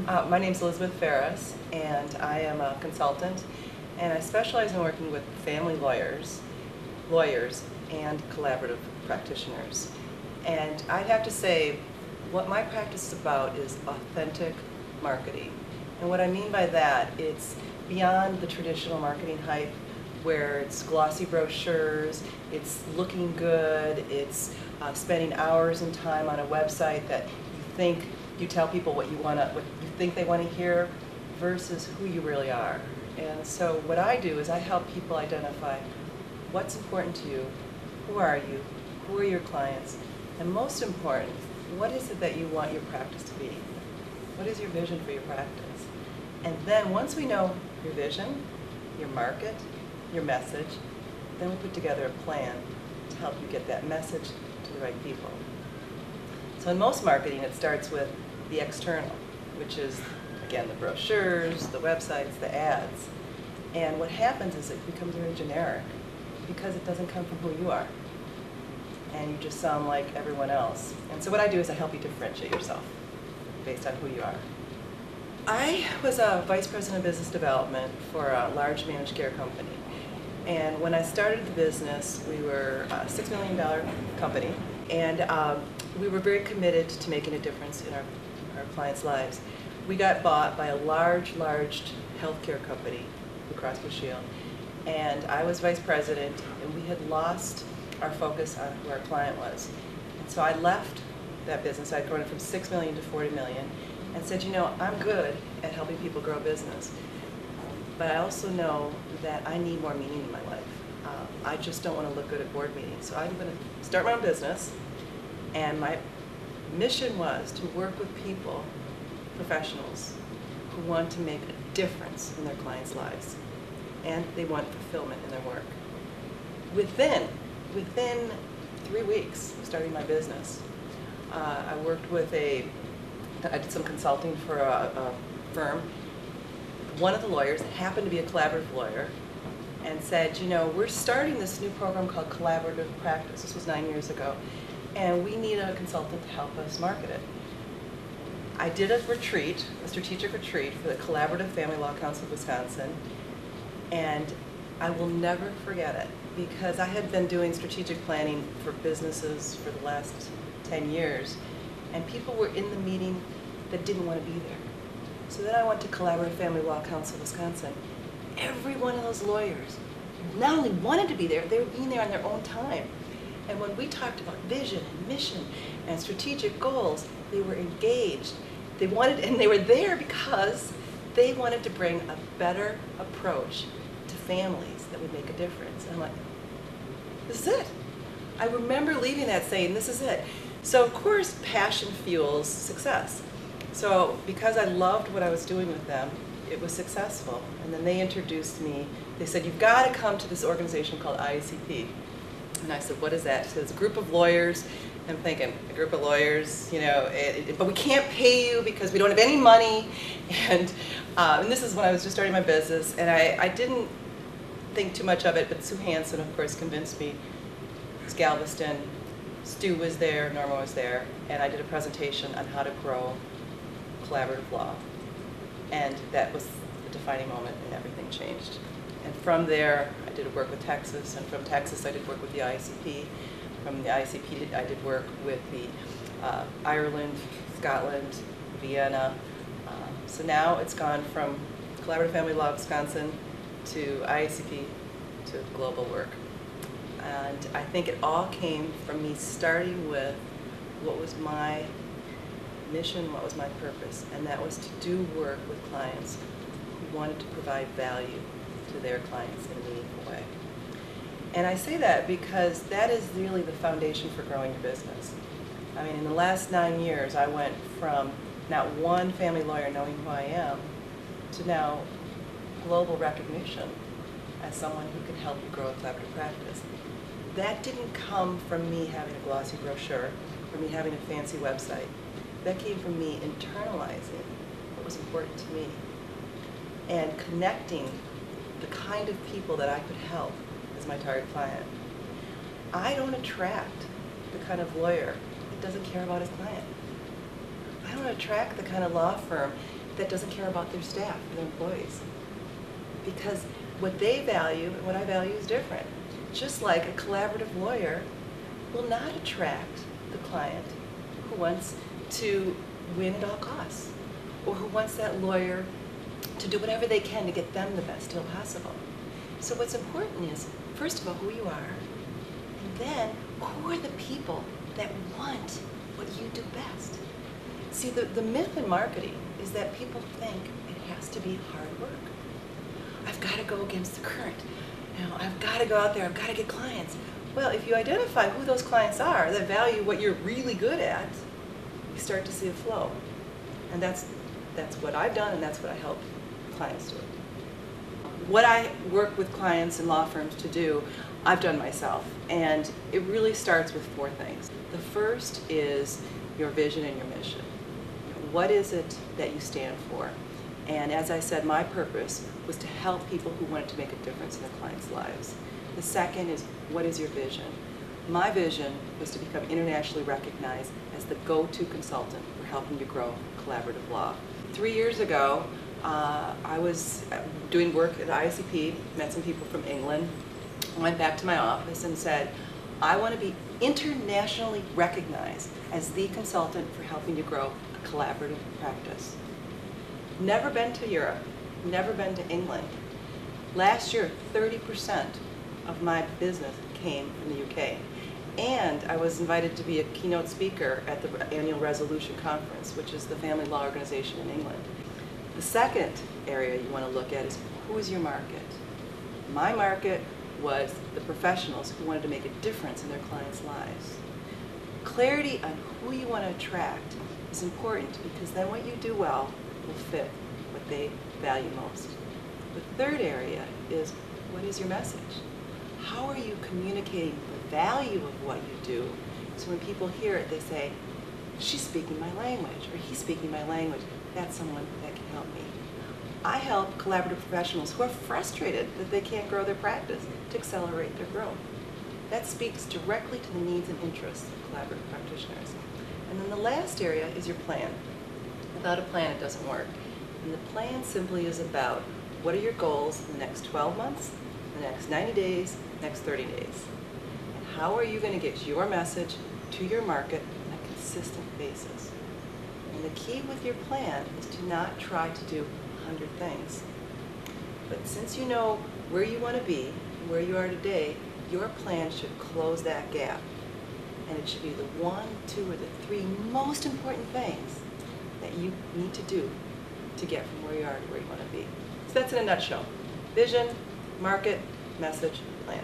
My name is Liz Ferris, and I am a consultant, and I specialize in working with family lawyers, and collaborative practitioners. And I'd have to say, what my practice is about is authentic marketing. And what I mean by that, it's beyond the traditional marketing hype where it's glossy brochures, it's looking good, it's spending hours and time on a website that you tell people what you think they want to hear versus who you really are. And so what I do is I help people identify what's important to you, who are you, who are your clients, and most important, what is it that you want your practice to be? What is your vision for your practice? And then once we know your vision, your market, your message, then we put together a plan to help you get that message to the right people. So in most marketing, it starts with the external, which is, again, the brochures, the websites, the ads. And what happens is it becomes very generic because it doesn't come from who you are. And you just sound like everyone else. And so what I do is I help you differentiate yourself based on who you are. I was a vice president of business development for a large managed care company. And when I started the business, we were a $6 million company. And we were very committed to making a difference in our clients' lives. We got bought by a large healthcare company, Blue Cross Blue Shield, and I was vice president, and we had lost our focus on who our client was. And so I left that business. I'd grown it from $6 million to $40 million, and said, you know, I'm good at helping people grow business, but I also know that I need more meaning in my life. I just don't want to look good at board meetings, so I'm going to start my own business. And my mission was to work with people, professionals, who want to make a difference in their clients' lives. And they want fulfillment in their work. Within 3 weeks of starting my business, I worked with I did some consulting for a firm. One of the lawyers happened to be a collaborative lawyer and said, you know, we're starting this new program called Collaborative Practice. This was 9 years ago. And we need a consultant to help us market it. I did a retreat, a strategic retreat for the Collaborative Family Law Council of Wisconsin, and I will never forget it because I had been doing strategic planning for businesses for the last 10 years, and people were in the meeting that didn't want to be there. So then I went to Collaborative Family Law Council of Wisconsin. Every one of those lawyers not only wanted to be there, they were being there on their own time. And when we talked about vision and mission and strategic goals, they were engaged. They were there because they wanted to bring a better approach to families that would make a difference. And I'm like, this is it. I remember leaving that saying, this is it. So of course, passion fuels success. So because I loved what I was doing with them, it was successful. And then they introduced me. They said, you've got to come to this organization called IACP. And I said, what is that? She said, it's a group of lawyers. I'm thinking, a group of lawyers, you know, but we can't pay you because we don't have any money. And this is when I was just starting my business. And I didn't think too much of it, but Sue Hansen, of course, convinced me. It was Galveston. Stu was there, Norma was there. And I did a presentation on how to grow collaborative law. And that was the defining moment, and everything changed. And from there, I did work with Texas, and from Texas, I did work with the ICP. From the ICP, I did work with the Ireland, Scotland, Vienna. So now it's gone from Collaborative Family Law Wisconsin to ICP to global work. And I think it all came from me starting with what was my mission, what was my purpose, and that was to do work with clients who wanted to provide value to their clients in a meaningful way. And I say that because that is really the foundation for growing your business. I mean, in the last 9 years, I went from not one family lawyer knowing who I am to now global recognition as someone who can help you grow a collaborative practice. That didn't come from me having a glossy brochure or me having a fancy website. That came from me internalizing what was important to me and connecting the kind of people that I could help as my target client. I don't attract the kind of lawyer that doesn't care about his client. I don't attract the kind of law firm that doesn't care about their staff, their employees. Because what they value and what I value is different. Just like a collaborative lawyer will not attract the client who wants to win at all costs, or who wants that lawyer to do whatever they can to get them the best deal possible. So what's important is, first of all, who you are, and then who are the people that want what you do best. See, the myth in marketing is that people think it has to be hard work. I've got to go against the current. I've got to go out there, I've got to get clients. Well, if you identify who those clients are that value what you're really good at, you start to see a flow. And that's what I've done, and that's what I help clients do. What I work with clients and law firms to do, I've done myself. And it really starts with 4 things. The first is your vision and your mission. What is it that you stand for? And as I said, my purpose was to help people who wanted to make a difference in their clients' lives. The second is, what is your vision? My vision was to become internationally recognized as the go-to consultant for helping you grow collaborative law. 3 years ago, I was doing work at ICP, met some people from England, went back to my office and said, I want to be internationally recognized as the consultant for helping you grow a collaborative practice. Never been to Europe, never been to England. Last year, 30% of my business came from the UK. And I was invited to be a keynote speaker at the annual Resolution Conference, which is the family law organization in England. The second area you want to look at is, who is your market? My market was the professionals who wanted to make a difference in their clients' lives. Clarity on who you want to attract is important, because then what you do well will fit what they value most. The third area is, what is your message? How are you communicating the value of what you do, so when people hear it, they say, she's speaking my language, or he's speaking my language. That's someone that can help me. I help collaborative professionals who are frustrated that they can't grow their practice to accelerate their growth. That speaks directly to the needs and interests of collaborative practitioners. And then the last area is your plan. Without a plan, it doesn't work. And the plan simply is about, what are your goals in the next 12 months, the next 90 days, next 30 days? And how are you going to get your message to your market on a consistent basis? And the key with your plan is to not try to do 100 things. But since you know where you want to be, and where you are today, your plan should close that gap. And it should be the 1, 2, or the 3 most important things that you need to do to get from where you are to where you want to be. So that's in a nutshell. Vision, market, message, plan.